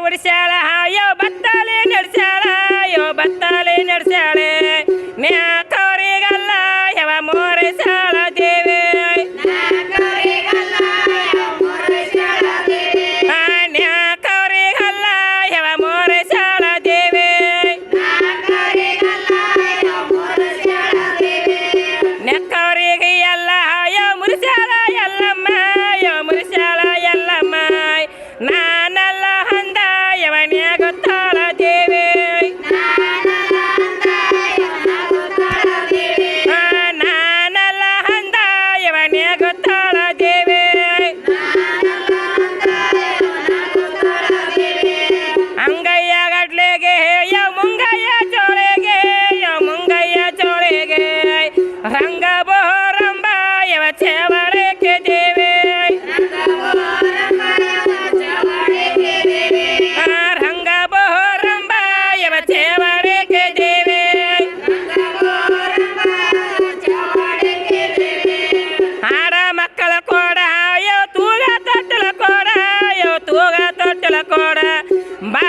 ಉಡಿಸ್ಯಾಳ ಯೋ ಬತ್ತಾಲೆ ನಡೆಸ್ಯಾಳ ಯೋ ಬತ್ತಾಲೆ ನಡೆಸ್ಯಾಳೆ ನ್ಯಾಕವರಿಗಲ್ಲ ಯವ ಮೋರಿಸ್ಯಾಳ ದೇವಿ ನ್ಯಾಕವರಿಗಲ್ಲ ಯವ ಮೋರಿಸ್ಯಾಳ ದೇವಿ ನೆಕ್ಕವರಿಗೆ ಎಲ್ಲ ಯೋ ಮುರಿಸ್ಯಾಳ ಎಲ್ಲಮ್ಮ ಯೋ ಮುರಿಸ್ಯಾಳ ಎಲ್ಲಮ್ಮ ನಾನಲ್ಲ ಹಂದ ಯವನ್ಯ ಗೊತ್ತಾಳ ದೇವಿ ನಾನಲ್ಲ ಹಂದ ಯವನ್ಯ ಗೊತ್ತಾಳ ದೇವಿ ಅಂಗಯ್ಯ ಗಡ್ಲೆಗೆ ಯೋ ಮುಂಗಯ್ಯ ಚೋಳೆಗೆ ಯೋ ಮುಂಗಯ್ಯ ಚೋಳೆಗೆ ರಂಗ ಬೋರಂಬ ಯವ ಚೇವಳಕ್ಕೆ ದೇವಿ ರಂಗ ಬೋರಂಬ ಯವ ಚೇವಳಕ್ಕೆ ದೇವಿ ಆಡ ಮಕ್ಕಳ ಕೋಡ ಯೋ ತೂಗ ತೊಟ್ಟಲ ಕೋಡ ಯೋ ತೂಗ ತೊಟ್ಟಲ ಕೋಡ ಬಾ